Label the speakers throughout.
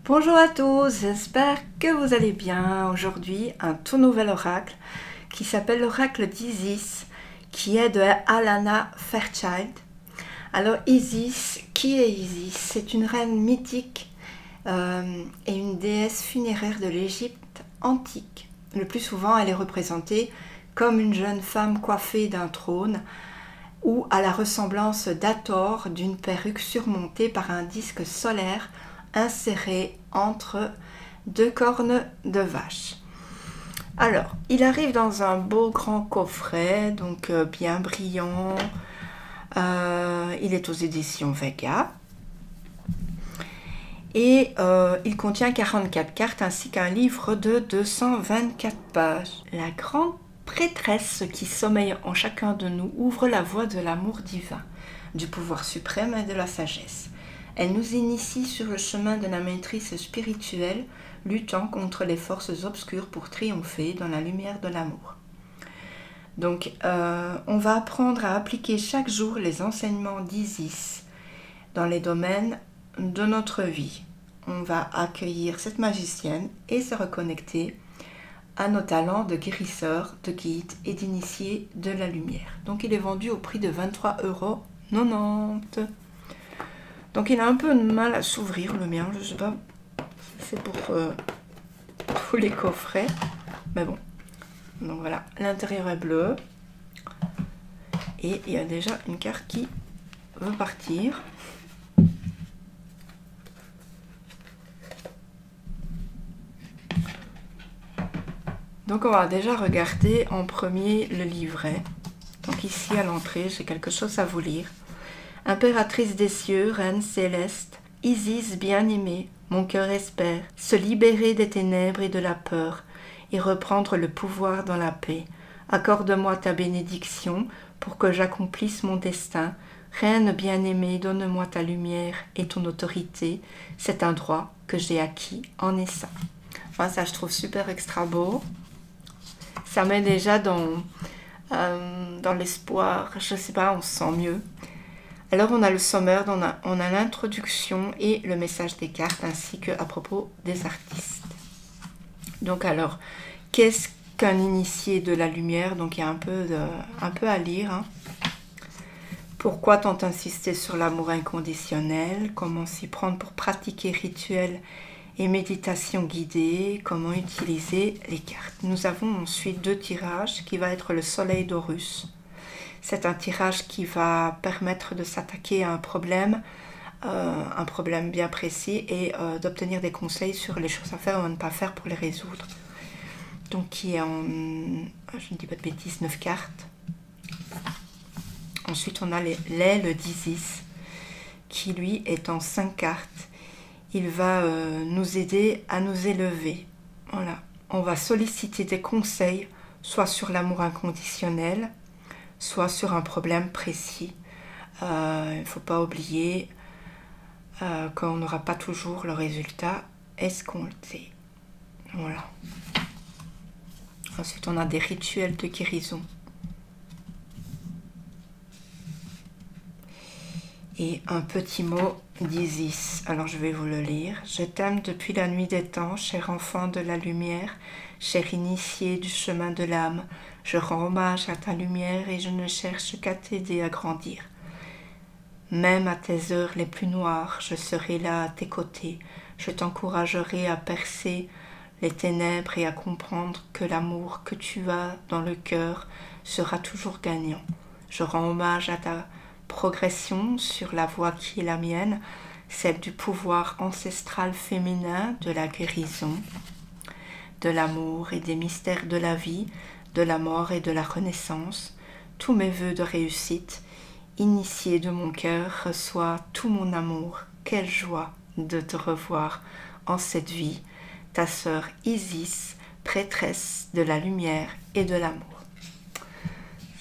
Speaker 1: Bonjour à tous, j'espère que vous allez bien. Aujourd'hui, un tout nouvel oracle qui s'appelle l'oracle d'Isis, qui est de Alana Fairchild. Alors Isis, qui est Isis? C'est une reine mythique et une déesse funéraire de l'Égypte antique. Le plus souvent, elle est représentée comme une jeune femme coiffée d'un trône ou à la ressemblance d'Hathor, d'une perruque surmontée par un disque solaire inséré entre deux cornes de vache. Alors, il arrive dans un beau grand coffret, donc bien brillant. Il est aux éditions Vega. Et il contient 44 cartes ainsi qu'un livre de 224 pages. La grande prêtresse qui sommeille en chacun de nous ouvre la voie de l'amour divin, du pouvoir suprême et de la sagesse. Elle nous initie sur le chemin de la maîtrise spirituelle, luttant contre les forces obscures pour triompher dans la lumière de l'amour. Donc, on va apprendre à appliquer chaque jour les enseignements d'Isis dans les domaines de notre vie. On va accueillir cette magicienne et se reconnecter à nos talents de guérisseur, de guide et d'initié de la lumière. Donc, il est vendu au prix de 23,90 €. Donc il a un peu de mal à s'ouvrir, le mien, je sais pas, c'est pour tous les coffrets, mais bon. Donc voilà, l'intérieur est bleu, et il y a déjà une carte qui veut partir. Donc on va déjà regarder en premier le livret. Donc ici à l'entrée, j'ai quelque chose à vous lire. Impératrice des cieux, reine céleste, Isis bien-aimée, mon cœur espère se libérer des ténèbres et de la peur et reprendre le pouvoir dans la paix. Accorde-moi ta bénédiction pour que j'accomplisse mon destin. Reine bien-aimée, donne-moi ta lumière et ton autorité. C'est un droit que j'ai acquis en naissant. Enfin, ça, je trouve super extra beau. Ça met déjà dans l'espoir. Je sais pas, on se sent mieux. Alors on a le sommaire, on a l'introduction et le message des cartes ainsi qu'à propos des artistes. Donc alors, qu'est-ce qu'un initié de la lumière? Donc il y a un peu à lire. Hein. Pourquoi tant insister sur l'amour inconditionnel? Comment s'y prendre pour pratiquer rituels et méditation guidée? Comment utiliser les cartes? Nous avons ensuite deux tirages qui va être le soleil d'Horus. C'est un tirage qui va permettre de s'attaquer à un problème bien précis et d'obtenir des conseils sur les choses à faire ou à ne pas faire pour les résoudre. Donc qui est en, je ne dis pas de bêtises, 9 cartes. Ensuite on a l'aile d'Isis qui lui est en 5 cartes. Il va nous aider à nous élever. Voilà. On va solliciter des conseils soit sur l'amour inconditionnel, soit sur un problème précis. Il ne faut pas oublier qu'on n'aura pas toujours le résultat escompté. Voilà. Ensuite, on a des rituels de guérison. Et un petit mot d'Isis. Alors, je vais vous le lire. Je t'aime depuis la nuit des temps, cher enfant de la lumière, cher initié du chemin de l'âme. Je rends hommage à ta lumière et je ne cherche qu'à t'aider à grandir. Même à tes heures les plus noires, je serai là à tes côtés. Je t'encouragerai à percer les ténèbres et à comprendre que l'amour que tu as dans le cœur sera toujours gagnant. Je rends hommage à ta progression sur la voie qui est la mienne, celle du pouvoir ancestral féminin, de la guérison, de l'amour et des mystères de la vie, de la mort et de la renaissance. Tous mes vœux de réussite, initié de mon cœur, reçois tout mon amour. Quelle joie de te revoir en cette vie, ta sœur Isis, prêtresse de la lumière et de l'amour.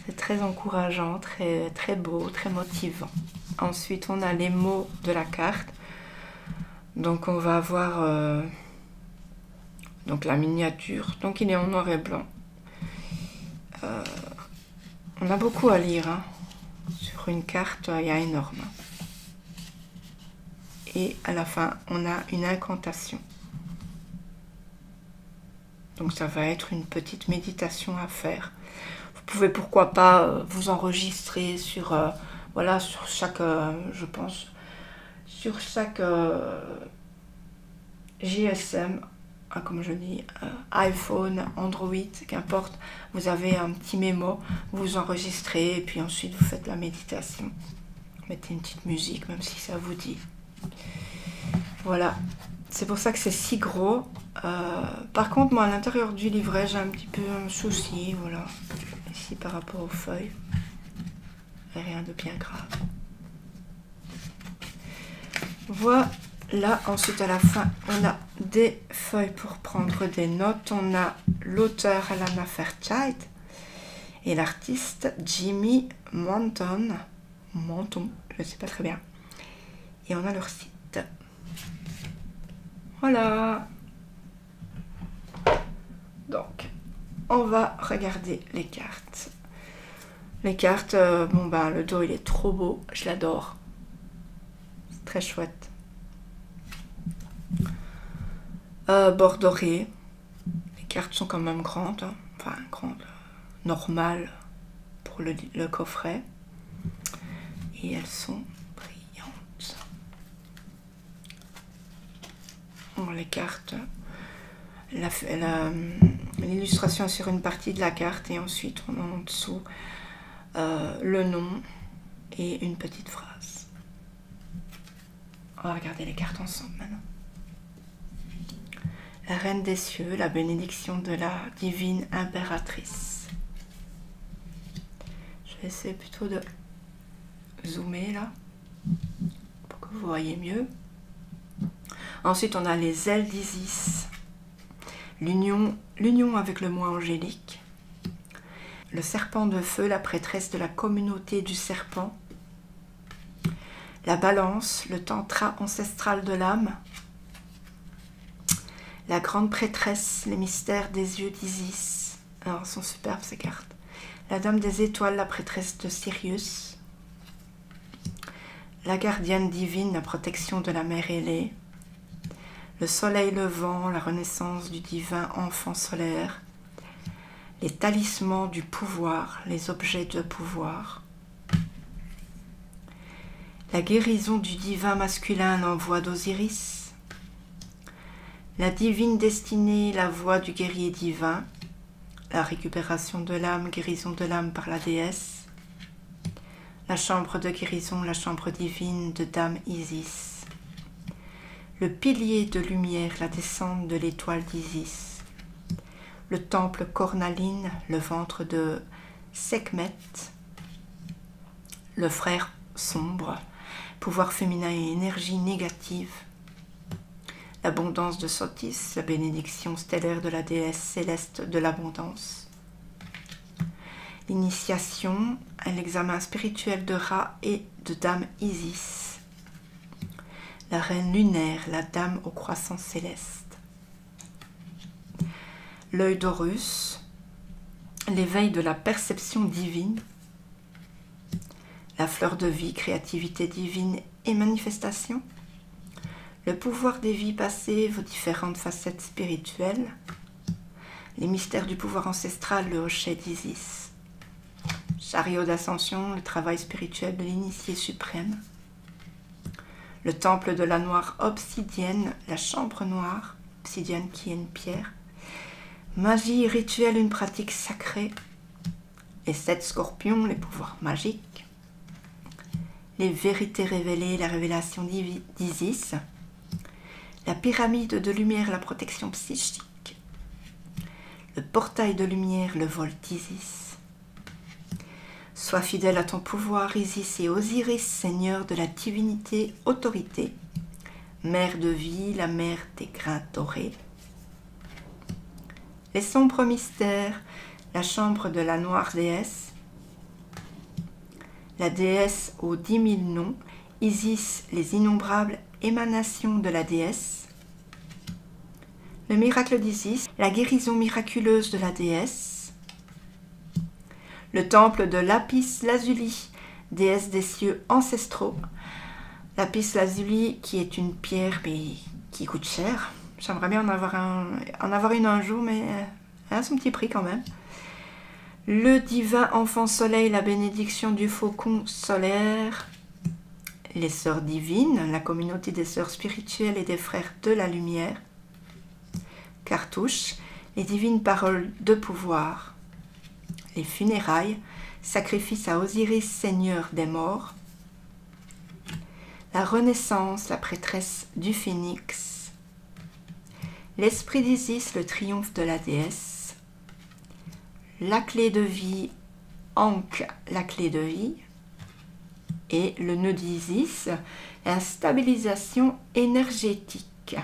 Speaker 1: C'est très encourageant, très, très beau, très motivant. Ensuite, on a les mots de la carte. Donc, on va avoir donc la miniature. Donc, il est en noir et blanc. On a beaucoup à lire. Hein. Sur une carte, il y a énorme. et à la fin on a une incantation. Donc ça va être une petite méditation à faire. Vous pouvez pourquoi pas vous enregistrer sur voilà, sur chaque je pense sur chaque GSM, comme je dis, iPhone, Android, qu'importe, vous avez un petit mémo, vous enregistrez et puis ensuite vous faites la méditation. Mettez une petite musique même si ça vous dit. Voilà, c'est pour ça que c'est si gros. Par contre, moi à l'intérieur du livret j'ai un petit peu un souci, voilà, ici par rapport aux feuilles. Rien de bien grave. Voilà. Là, ensuite, à la fin, on a des feuilles pour prendre des notes. On a l'auteur Alana Fairchild et l'artiste Jimmy Manton, je ne sais pas très bien. Et on a leur site. Voilà. Donc, on va regarder les cartes. Les cartes, bon ben, le dos, il est trop beau. Je l'adore. C'est très chouette. Bord doré. Les cartes sont quand même grandes, hein. Enfin grandes, normales pour le coffret. Et elles sont brillantes. Bon, les cartes, l'illustration sur une partie de la carte et ensuite on a en dessous le nom et une petite phrase. On va regarder les cartes ensemble maintenant. La Reine des Cieux, la bénédiction de la divine impératrice. Je vais essayer plutôt de zoomer là, pour que vous voyez mieux. Ensuite, on a les ailes d'Isis, l'union avec le moi angélique, le serpent de feu, la prêtresse de la communauté du serpent, la balance, le tantra ancestral de l'âme, la grande prêtresse, les mystères des yeux d'Isis. Alors, elles sont superbes ces cartes. La dame des étoiles, la prêtresse de Sirius. La gardienne divine, la protection de la mère ailée. Le soleil levant, la renaissance du divin enfant solaire. Les talismans du pouvoir, les objets de pouvoir. La guérison du divin masculin, l'envoi d'Osiris. La divine destinée, la voix du guerrier divin, la récupération de l'âme, guérison de l'âme par la déesse, la chambre de guérison, la chambre divine de Dame Isis, le pilier de lumière, la descente de l'étoile d'Isis, le temple cornaline, le ventre de Sekhmet, le frère sombre, pouvoir féminin et énergie négative, l'abondance de Sotis, la bénédiction stellaire de la déesse céleste de l'abondance. L'initiation, l'examen spirituel de Ra et de Dame Isis. La reine lunaire, la dame aux croissants célestes. L'œil d'Horus, l'éveil de la perception divine. La fleur de vie, créativité divine et manifestation. Le pouvoir des vies passées, vos différentes facettes spirituelles, les mystères du pouvoir ancestral, le hochet d'Isis, chariot d'ascension, le travail spirituel de l'initié suprême, le temple de la noire obsidienne, la chambre noire, obsidienne qui est une pierre, magie rituelle, une pratique sacrée, les 7 scorpions, les pouvoirs magiques, les vérités révélées, la révélation d'Isis, la pyramide de lumière, la protection psychique, le portail de lumière, le vol d'Isis. Sois fidèle à ton pouvoir, Isis et Osiris, seigneur de la divinité, autorité, mère de vie, la mère des grains dorés. Les sombres mystères, la chambre de la noire déesse, la déesse aux 10 000 noms, Isis, les innombrables émanation de la déesse, le miracle d'Isis, la guérison miraculeuse de la déesse, le temple de Lapis Lazuli, déesse des cieux ancestraux, Lapis lazuli, qui est une pierre mais qui coûte cher. J'aimerais bien en avoir une un jour, mais elle a son petit prix quand même. Le divin enfant soleil, la bénédiction du faucon solaire. Les sœurs divines, la communauté des sœurs spirituelles et des frères de la lumière. Cartouche, les divines paroles de pouvoir. Les funérailles, sacrifice à Osiris, seigneur des morts. La renaissance, la prêtresse du phénix. L'esprit d'Isis, le triomphe de la déesse. La clé de vie, Ankh, la clé de vie. Et le nœud d'Isis, la stabilisation énergétique.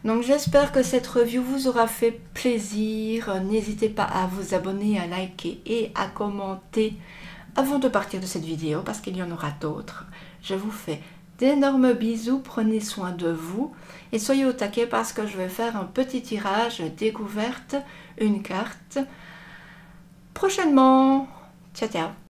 Speaker 1: Donc j'espère que cette review vous aura fait plaisir. N'hésitez pas à vous abonner, à liker et à commenter avant de partir de cette vidéo parce qu'il y en aura d'autres. Je vous fais d'énormes bisous, prenez soin de vous et soyez au taquet parce que je vais faire un petit tirage découverte, une carte prochainement. Ciao ciao.